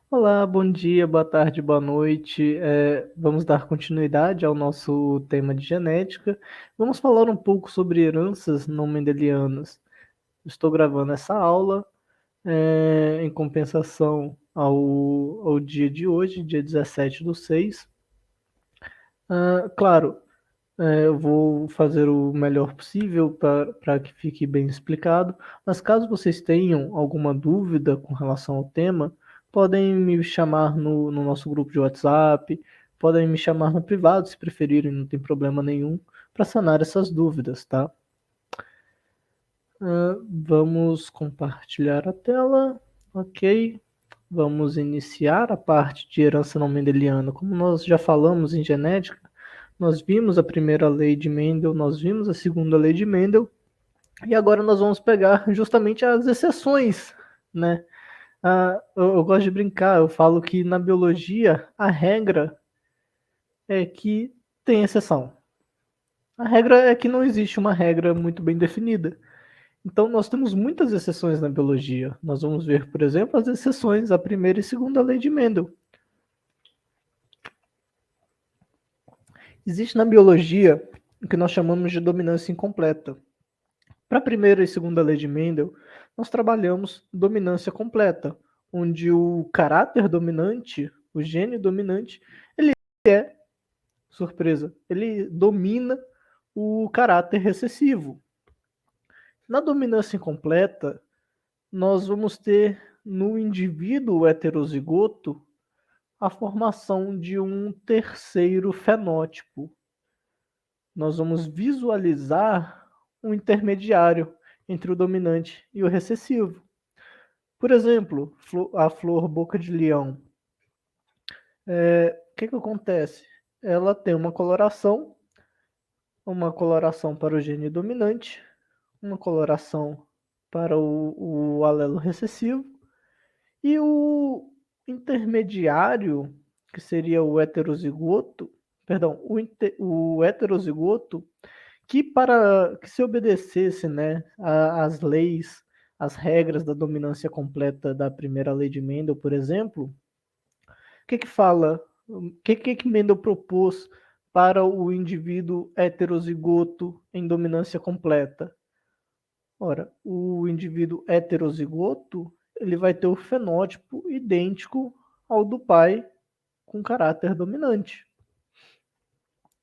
Olá, bom dia, boa tarde, boa noite. Vamos dar continuidade ao nosso tema de genética. Vamos falar um pouco sobre heranças não mendelianas. Estou gravando essa aula em compensação ao dia de hoje, dia 17/6. Claro, eu vou fazer o melhor possível para que fique bem explicado, mas caso vocês tenham alguma dúvida com relação ao tema, podem me chamar no nosso grupo de WhatsApp, podem me chamar no privado se preferirem, não tem problema nenhum, para sanar essas dúvidas, tá? Vamos compartilhar a tela, ok? Vamos iniciar a parte de herança não mendeliana. Como nós já falamos em genética, nós vimos a primeira lei de Mendel, nós vimos a segunda lei de Mendel, e agora nós vamos pegar justamente as exceções, né? Eu gosto de brincar, eu falo que na biologia a regra é que tem exceção. A regra é que não existe uma regra muito bem definida. Então, nós temos muitas exceções na biologia. Nós vamos ver, por exemplo, as exceções à primeira e segunda lei de Mendel. Existe na biologia o que nós chamamos de dominância incompleta. Para a primeira e segunda lei de Mendel, nós trabalhamos dominância completa, onde o caráter dominante, o gene dominante, ele é, surpresa, ele domina o caráter recessivo. Na dominância incompleta, nós vamos ter no indivíduo heterozigoto a formação de um terceiro fenótipo. Nós vamos visualizar um intermediário entre o dominante e o recessivo. Por exemplo, a flor boca de leão. O que acontece? Ela tem uma coloração para o gene dominante, uma coloração para o alelo recessivo, e o intermediário, que seria o heterozigoto, perdão, o heterozigoto, que para que se obedecesse, né, às leis, às regras da dominância completa da primeira lei de Mendel, por exemplo, o que fala, o que Mendel propôs para o indivíduo heterozigoto em dominância completa? Ora, o indivíduo heterozigoto, ele vai ter o fenótipo idêntico ao do pai com caráter dominante.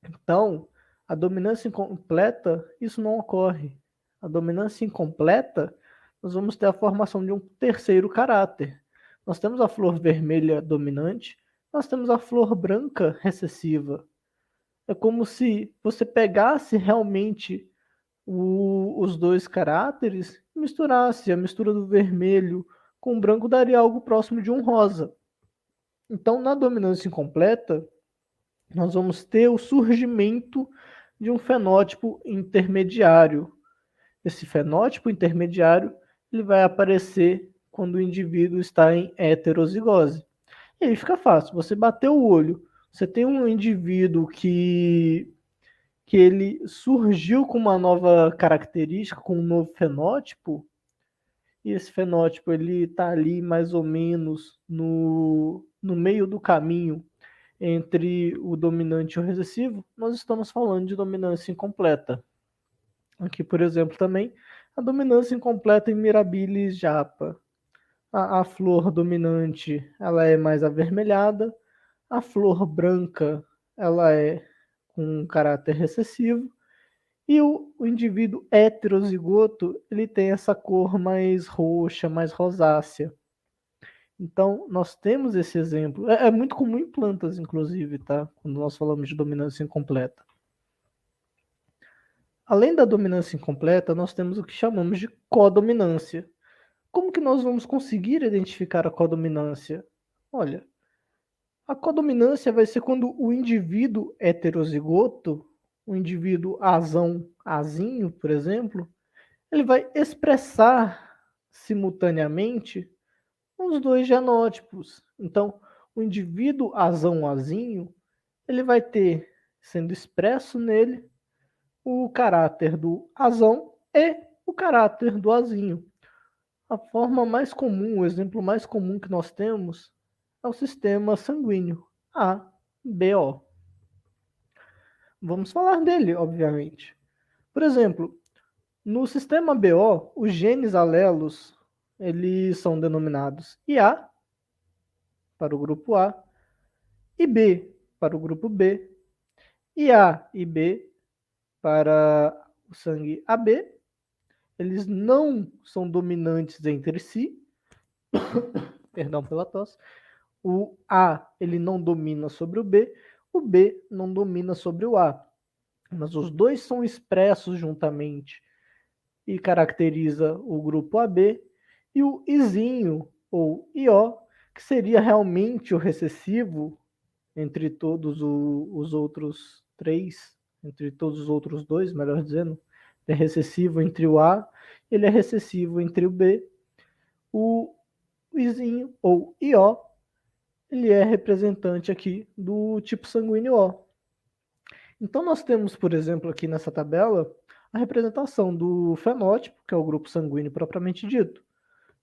Então, a dominância incompleta, isso não ocorre. A dominância incompleta, nós vamos ter a formação de um terceiro caráter. Nós temos a flor vermelha dominante, nós temos a flor branca recessiva. É como se você pegasse realmente os dois caráteres e misturasse. A mistura do vermelho com o branco daria algo próximo de um rosa. Então, na dominância incompleta, nós vamos ter o surgimento de um fenótipo intermediário. Esse fenótipo intermediário ele vai aparecer quando o indivíduo está em heterozigose. E aí fica fácil, você bateu o olho, você tem um indivíduo que ele surgiu com uma nova característica, com um novo fenótipo, e esse fenótipo ele está ali mais ou menos no meio do caminho entre o dominante e o recessivo, nós estamos falando de dominância incompleta. Aqui, por exemplo, também a dominância incompleta em Mirabilis japa. A flor dominante ela é mais avermelhada, a flor branca ela é com um caráter recessivo, e o indivíduo heterozigoto ele tem essa cor mais roxa, mais rosácea. Então, nós temos esse exemplo. É muito comum em plantas, inclusive, tá? Quando nós falamos de dominância incompleta. Além da dominância incompleta, nós temos o que chamamos de codominância. Como que nós vamos conseguir identificar a codominância? Olha, a codominância vai ser quando o indivíduo heterozigoto, o indivíduo azão, azinho, por exemplo, ele vai expressar simultaneamente os dois genótipos. Então, o indivíduo azão-azinho, ele vai ter, sendo expresso nele, o caráter do azão e o caráter do azinho. A forma mais comum, o exemplo mais comum que nós temos é o sistema sanguíneo ABO. Vamos falar dele, obviamente. Por exemplo, no sistema BO, os genes alelos, eles são denominados IA para o grupo A, IB para o grupo B, IA e B para o sangue AB. Eles não são dominantes entre si. Perdão pela tosse. O A, ele não domina sobre o B não domina sobre o A. Mas os dois são expressos juntamente e caracteriza o grupo AB, e o Izinho, ou IO, que seria realmente o recessivo entre todos os outros três, entre todos os outros dois, melhor dizendo, é recessivo entre o A, ele é recessivo entre o B. O Izinho, ou IO, ele é representante aqui do tipo sanguíneo O. Então nós temos, por exemplo, aqui nessa tabela, a representação do fenótipo, que é o grupo sanguíneo propriamente dito.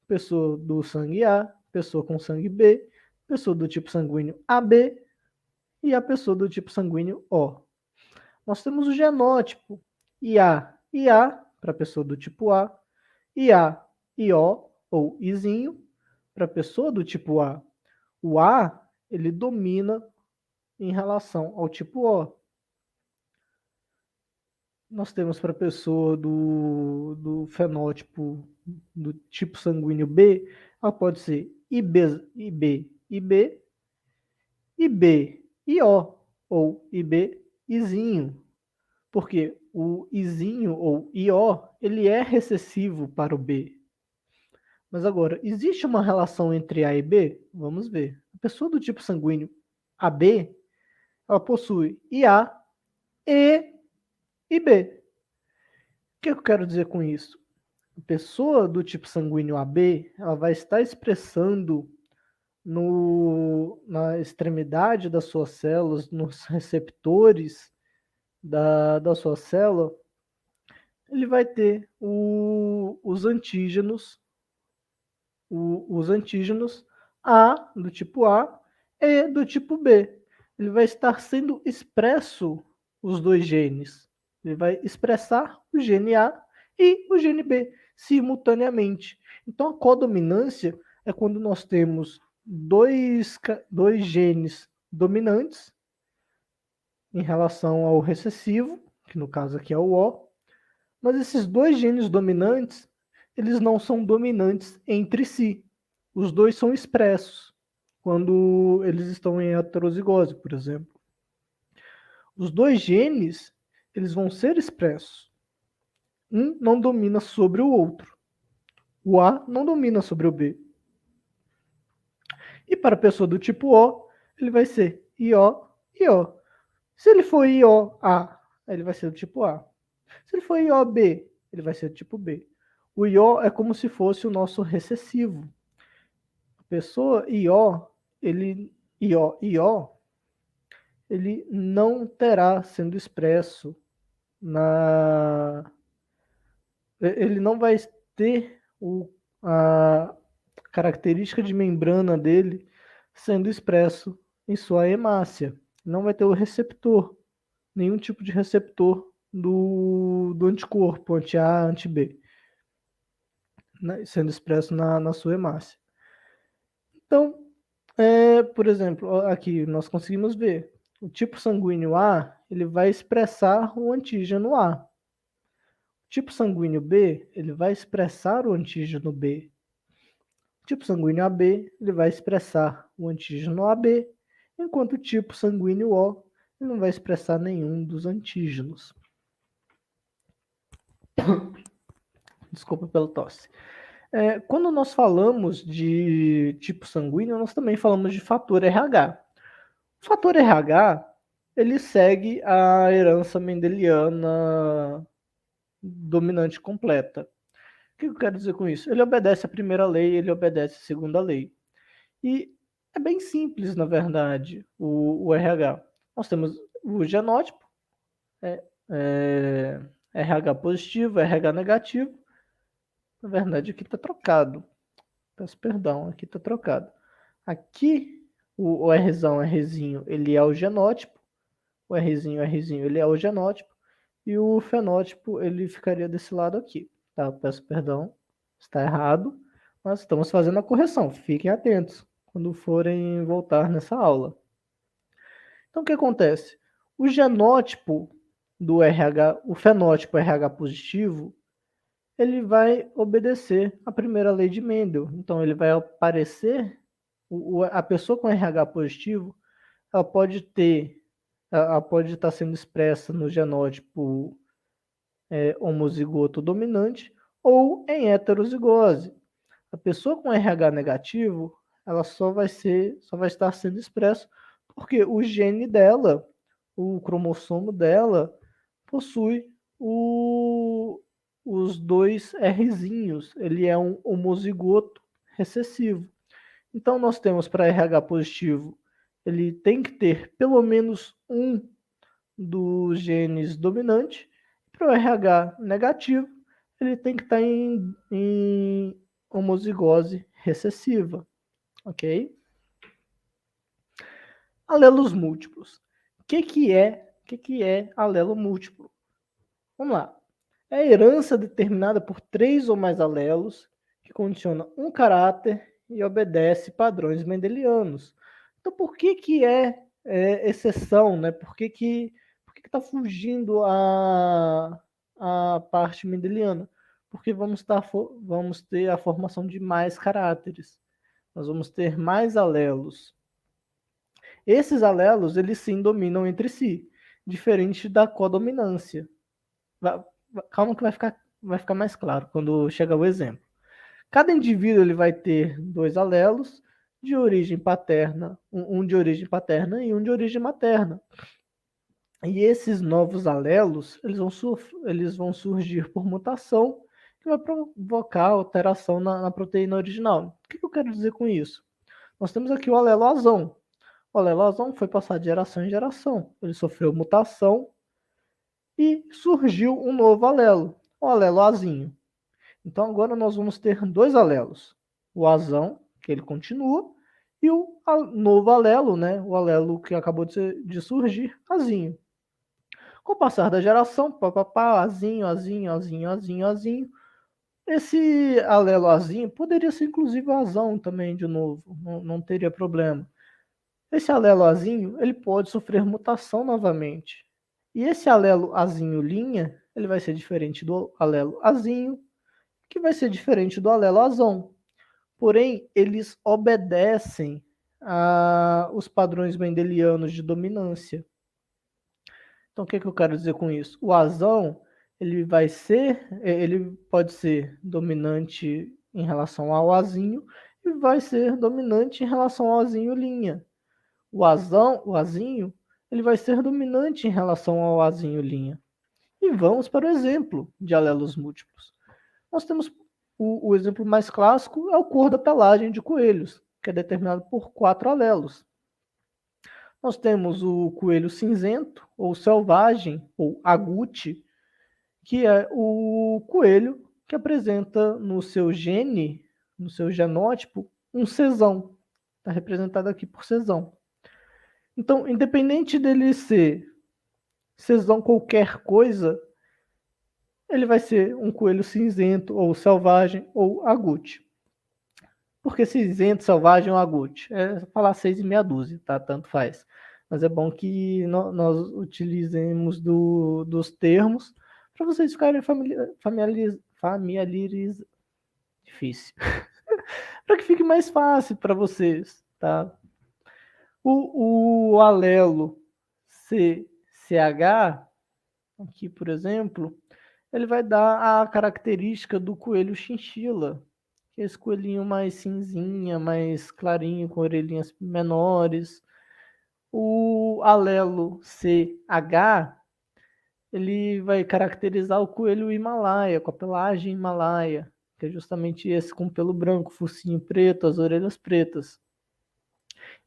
Pessoa do sangue A, pessoa com sangue B, pessoa do tipo sanguíneo AB e a pessoa do tipo sanguíneo O. Nós temos o genótipo IA, IA para a pessoa do tipo A, IA, IO ou Izinho para a pessoa do tipo A. O A, ele domina em relação ao tipo O. Nós temos para a pessoa do fenótipo do tipo sanguíneo B, ela pode ser IB, IB, IB, IB, IO ou IB, Izinho, porque o Izinho ou IO, ele é recessivo para o B. Mas agora, existe uma relação entre A e B? Vamos ver. A pessoa do tipo sanguíneo AB, ela possui IA e IB. O que eu quero dizer com isso? A pessoa do tipo sanguíneo AB, ela vai estar expressando na extremidade das suas células, nos receptores da sua célula, ele vai ter os antígenos A do tipo A e do tipo B. Ele vai estar sendo expresso os dois genes. Ele vai expressar o gene A e o gene B simultaneamente. Então, a codominância é quando nós temos dois genes dominantes em relação ao recessivo, que no caso aqui é o O, mas esses dois genes dominantes, eles não são dominantes entre si. Os dois são expressos quando eles estão em heterozigose, por exemplo. Os dois genes, eles vão ser expressos. Um não domina sobre o outro. O A não domina sobre o B. E para a pessoa do tipo O, ele vai ser IO, IO. Se ele for IOA, ele vai ser do tipo A. Se ele for IOB, ele vai ser do tipo B. O IO é como se fosse o nosso recessivo. A pessoa IO, ele não terá sendo expresso ele não vai ter a característica de membrana dele sendo expresso em sua hemácia. Não vai ter o receptor, nenhum tipo de receptor do anticorpo, anti-A, anti-B, né, sendo expresso na sua hemácia. Então, por exemplo, aqui nós conseguimos ver o tipo sanguíneo A, ele vai expressar o antígeno A. O tipo sanguíneo B, ele vai expressar o antígeno B. O tipo sanguíneo AB, ele vai expressar o antígeno AB, enquanto o tipo sanguíneo O, ele não vai expressar nenhum dos antígenos. Desculpa pela tosse. Quando nós falamos de tipo sanguíneo, nós também falamos de fator RH. O fator RH, ele segue a herança mendeliana dominante completa. O que eu quero dizer com isso? Ele obedece à primeira lei, ele obedece à segunda lei. E é bem simples, na verdade, o RH. Nós temos o genótipo, RH positivo, RH negativo. Na verdade, aqui está trocado. Peço perdão, aqui está trocado. Aqui o Rzão, Rzinho, ele é o genótipo, o Rzinho, Rzinho, ele é o genótipo, e o fenótipo, ele ficaria desse lado aqui, tá? Peço perdão, está errado, mas estamos fazendo a correção, fiquem atentos quando forem voltar nessa aula. Então, o que acontece? O genótipo do RH, o fenótipo RH positivo, ele vai obedecer à primeira lei de Mendel. Então, ele vai aparecer, a pessoa com RH positivo, ela pode estar sendo expressa no genótipo homozigoto dominante ou em heterozigose. A pessoa com RH negativo, ela só vai estar sendo expressa porque o gene dela, o cromossomo dela, possui os dois Rzinhos. Ele é um homozigoto recessivo. Então, nós temos para RH positivo, ele tem que ter pelo menos um dos genes dominante. Para o RH negativo, ele tem que estar em homozigose recessiva, ok? Alelos múltiplos. O que é alelo múltiplo? Vamos lá. É a herança determinada por 3 ou mais alelos que condiciona um caráter e obedece padrões mendelianos. Então, por que é exceção, né? Por que está fugindo a parte mendeliana? Porque vamos ter a formação de mais caráteres. Nós vamos ter mais alelos. Esses alelos, eles sim dominam entre si, diferente da codominância. Calma que vai ficar mais claro quando chegar o exemplo. Cada indivíduo ele vai ter 2 alelos de origem paterna, um de origem paterna e um de origem materna. E esses novos alelos, eles vão surgir por mutação, que vai provocar alteração na proteína original. O que eu quero dizer com isso? Nós temos aqui o alelo azão. O alelo azão foi passado de geração em geração. Ele sofreu mutação e surgiu um novo alelo, o alelo azinho. Então agora nós vamos ter 2 alelos. O azão, que ele continua, e o novo alelo, né? O alelo que acabou de surgir, azinho. Com o passar da geração, papapá, azinho, azinho, azinho, azinho, azinho, esse alelo azinho poderia ser inclusive o azão também, de novo, não teria problema. Esse alelo azinho, ele pode sofrer mutação novamente. E esse alelo azinho linha, ele vai ser diferente do alelo azinho, que vai ser diferente do alelo azão. Porém, eles obedecem os padrões mendelianos de dominância. Então, o que eu quero dizer com isso? O azão, ele pode ser dominante em relação ao azinho e vai ser dominante em relação ao azinho linha. O azinho, ele vai ser dominante em relação ao azinho linha. E vamos para o exemplo de alelos múltiplos. Nós temos o exemplo mais clássico, é o cor da pelagem de coelhos, que é determinado por 4 alelos. Nós temos o coelho cinzento, ou selvagem, ou agute, que é o coelho que apresenta no seu gene, no seu genótipo, um cesão. Está representado aqui por cesão. Então, independente dele ser cesão qualquer coisa, ele vai ser um coelho cinzento, ou selvagem, ou agute. Por que cinzento, selvagem ou agute? É falar 6 e meia dúzia, tá? Tanto faz. Mas é bom que nós utilizemos dos termos para vocês ficarem familiarizados. Difícil. Para que fique mais fácil para vocês, tá? O alelo CH, aqui por exemplo, ele vai dar a característica do coelho chinchila, que é esse coelhinho mais cinzinha, mais clarinho, com orelhinhas menores. O alelo CH, ele vai caracterizar o coelho Himalaia, com a pelagem Himalaia, que é justamente esse com pelo branco, focinho preto, as orelhas pretas.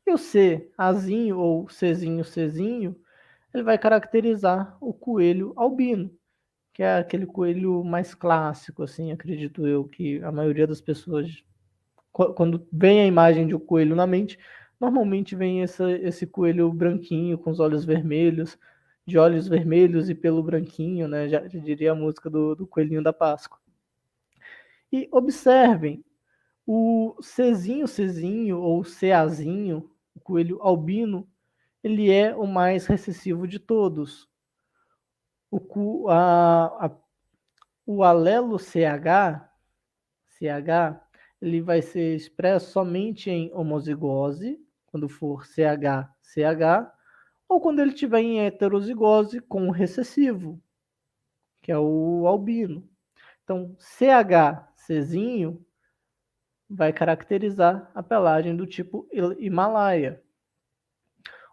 E o C, Azinho ou Czinho, ele vai caracterizar o coelho albino, que é aquele coelho mais clássico, assim, acredito eu, que a maioria das pessoas, quando vem a imagem de um coelho na mente, normalmente vem esse coelho branquinho com os olhos vermelhos, de olhos vermelhos e pelo branquinho, né? Já diria a música do Coelhinho da Páscoa. E observem, o Czinho ou Cazinho, o coelho albino, ele é o mais recessivo de todos. O alelo CH, ele vai ser expresso somente em homozigose, quando for CH, ou quando ele estiver em heterozigose com o recessivo, que é o albino. Então, Czinho vai caracterizar a pelagem do tipo Himalaia.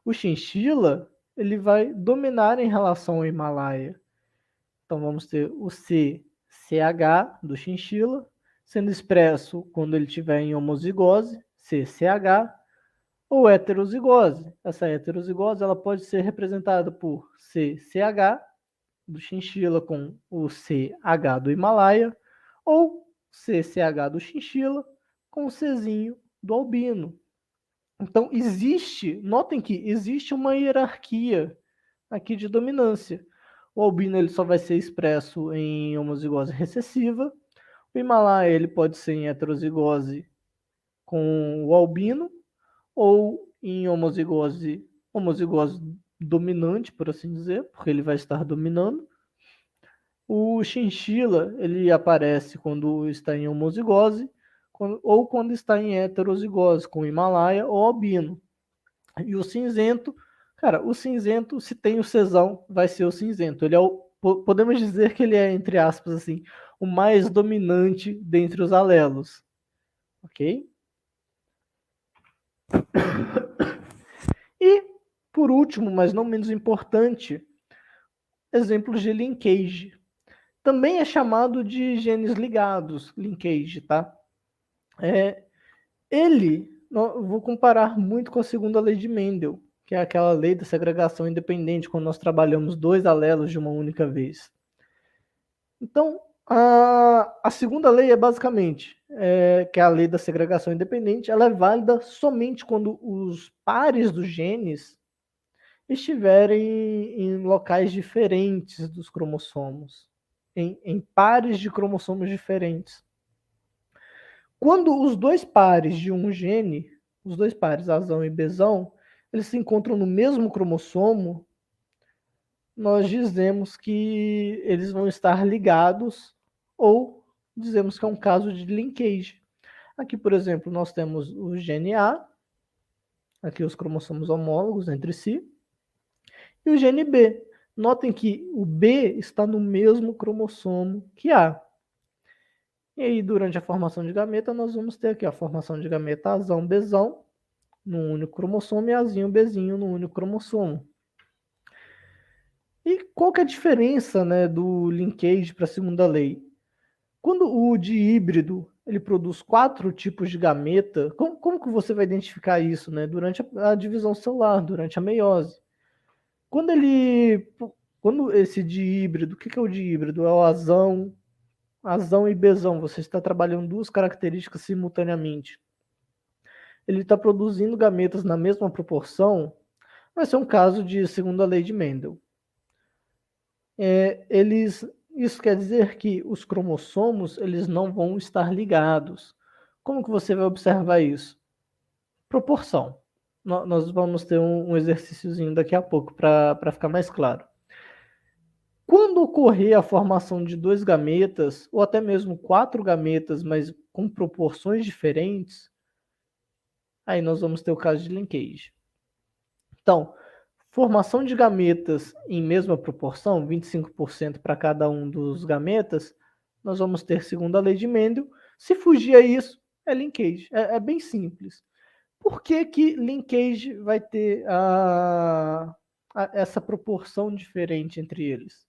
O chinchila, ele vai dominar em relação ao Himalaia. Então, vamos ter o CCH do chinchila, sendo expresso quando ele estiver em homozigose, CCH, ou heterozigose. Essa heterozigose ela pode ser representada por CCH do chinchila com o CH do Himalaia, ou CCH do chinchila com o Czinho do albino. Então, notem que existe uma hierarquia aqui de dominância. O albino ele só vai ser expresso em homozigose recessiva. O Himalaia ele pode ser em heterozigose com o albino ou em homozigose dominante, por assim dizer, porque ele vai estar dominando. O chinchila ele aparece quando está em homozigose ou quando está em heterozigose com o Himalaia ou albino. E o cinzento, cara, o cinzento, se tem o cesão, vai ser o cinzento. Ele é podemos dizer que ele é, entre aspas, assim, o mais dominante dentre os alelos. Ok? E, por último, mas não menos importante, exemplos de linkage. Também é chamado de genes ligados, linkage, tá? Vou comparar muito com a segunda lei de Mendel, que é aquela lei da segregação independente, quando nós trabalhamos dois alelos de uma única vez. Então, a segunda lei é basicamente, que é a lei da segregação independente, ela é válida somente quando os pares dos genes estiverem em locais diferentes dos cromossomos, em pares de cromossomos diferentes. Quando os dois pares de um gene, os dois pares, Azão e Bzão, eles se encontram no mesmo cromossomo, nós dizemos que eles vão estar ligados ou dizemos que é um caso de linkage. Aqui, por exemplo, nós temos o gene A, aqui os cromossomos homólogos entre si, e o gene B. Notem que o B está no mesmo cromossomo que A. E aí, durante a formação de gameta, nós vamos ter aqui a formação de gameta Azão, Bzão, num único cromossomo, e Azinho, Bzinho, num único cromossomo. E qual que é a diferença, né, do linkage para a segunda lei? Quando o dihíbrido ele produz 4 tipos de gameta, como que você vai identificar isso, né, durante a divisão celular, durante a meiose? Quando esse dihíbrido, o que é o dihíbrido? É o Azão e Bzão, você está trabalhando duas características simultaneamente. Ele está produzindo gametas na mesma proporção, vai ser um caso de segunda lei de Mendel. Isso quer dizer que os cromossomos eles não vão estar ligados. Como que você vai observar isso? Proporção. Nós vamos ter um exercíciozinho daqui a pouco para ficar mais claro. Quando ocorrer a formação de 2 gametas, ou até mesmo 4 gametas, mas com proporções diferentes, aí nós vamos ter o caso de linkage. Então, formação de gametas em mesma proporção, 25% para cada um dos gametas, nós vamos ter segundo a lei de Mendel. Se fugir a isso, é linkage. É bem simples. Por que linkage vai ter essa proporção diferente entre eles?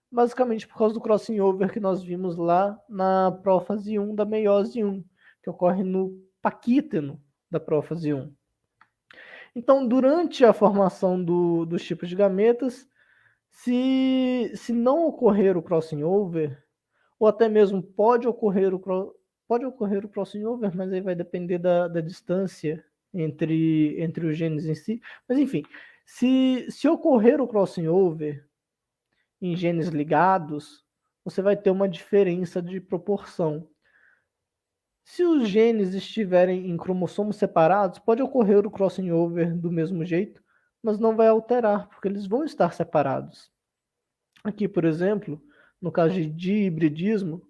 Basicamente por causa do crossing over que nós vimos lá na prófase 1 da meiose 1, que ocorre no paquíteno da prófase 1. Então, durante a formação dos tipos de gametas, se não ocorrer o crossing over, ou até mesmo pode ocorrer o crossing over, mas aí vai depender da distância entre os genes em si. Mas enfim, se ocorrer o crossing over em genes ligados, você vai ter uma diferença de proporção. Se os genes estiverem em cromossomos separados, pode ocorrer o crossing over do mesmo jeito, mas não vai alterar, porque eles vão estar separados. Aqui, por exemplo, no caso de hibridismo,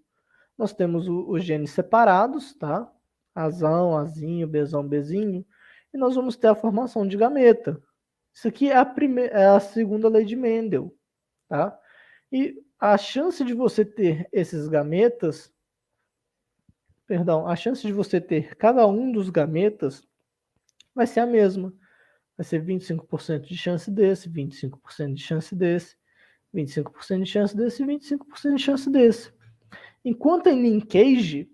nós temos os genes separados, tá? Azão, azinho, bezão, bezinho, e nós vamos ter a formação de gameta. Isso aqui é a segunda lei de Mendel, tá? E a chance de você ter esses gametas, a chance de você ter cada um dos gametas vai ser a mesma. Vai ser 25% de chance desse, 25% de chance desse, 25% de chance desse e 25% de chance desse. Enquanto em linkage,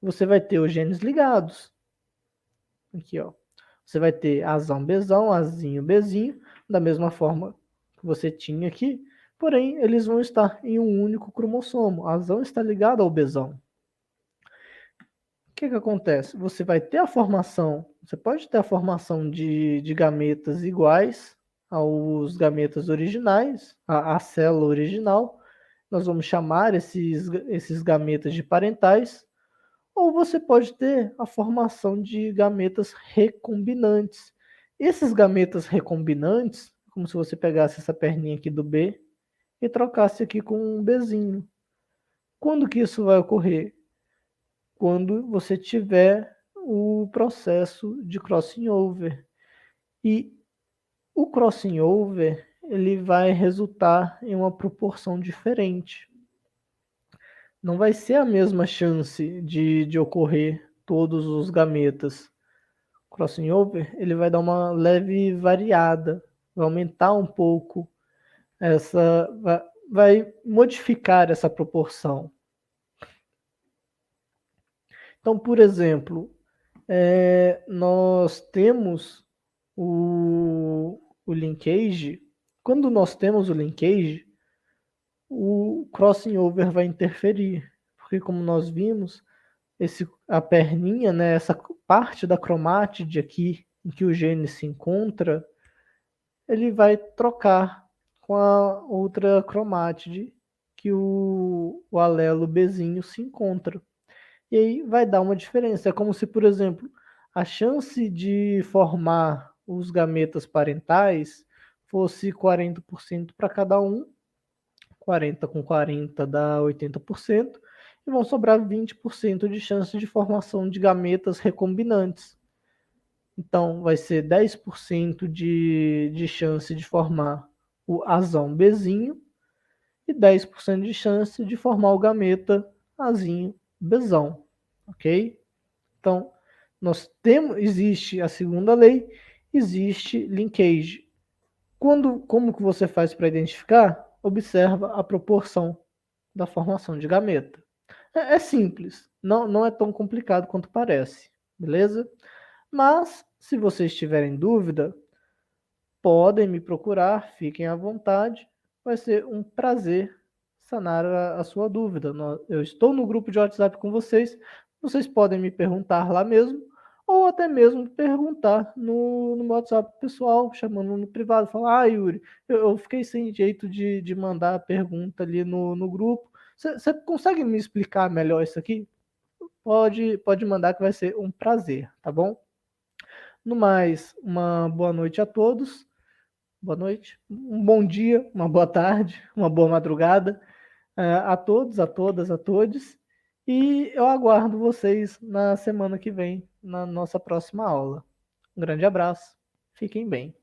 você vai ter os genes ligados. Aqui, ó. Você vai ter azão, bezão, azinho, bezinho, da mesma forma que você tinha aqui, porém, eles vão estar em um único cromossomo. A azão está ligado ao bezão. O que acontece? Você vai ter a formação, você pode ter a formação de gametas iguais aos gametas originais, a célula original. Nós vamos chamar esses gametas de parentais, ou você pode ter a formação de gametas recombinantes. Esses gametas recombinantes, como se você pegasse essa perninha aqui do B e trocasse aqui com um Bzinho. Quando que isso vai ocorrer? Quando você tiver o processo de crossing over. E o crossing over, ele vai resultar em uma proporção diferente. Não vai ser a mesma chance de ocorrer todos os gametas. O crossing over, ele vai dar uma leve variada, vai aumentar um pouco vai modificar essa proporção. Então, por exemplo, nós temos o linkage. Quando nós temos o linkage, o crossing over vai interferir, porque como nós vimos, a perninha, né, essa parte da cromátide aqui em que o gene se encontra, ele vai trocar com a outra cromátide que o alelo Bzinho se encontra. E aí vai dar uma diferença. É como se, por exemplo, a chance de formar os gametas parentais fosse 40% para cada um, 40 com 40 dá 80%, e vão sobrar 20% de chance de formação de gametas recombinantes. Então, vai ser 10% de chance de formar o azão Bzinho e 10% de chance de formar o gameta azinho Bzão, ok? Então, existe a segunda lei, existe linkage. Como que você faz para identificar? Observa a proporção da formação de gameta. É simples, não é tão complicado quanto parece, beleza? Mas, se vocês tiverem dúvida, podem me procurar, fiquem à vontade. Vai ser um prazer sanar a sua dúvida. Eu estou no grupo de WhatsApp com vocês. Vocês podem me perguntar lá mesmo, ou até mesmo perguntar no meu WhatsApp pessoal, chamando no privado. Falar, Yuri, eu fiquei sem jeito de mandar a pergunta ali no grupo. Você consegue me explicar melhor isso aqui? Pode mandar que vai ser um prazer, tá bom? No mais, uma boa noite a todos. Boa noite, um bom dia, uma boa tarde, uma boa madrugada a todos, a todas, a todos. E eu aguardo vocês na semana que vem, na nossa próxima aula. Um grande abraço, fiquem bem.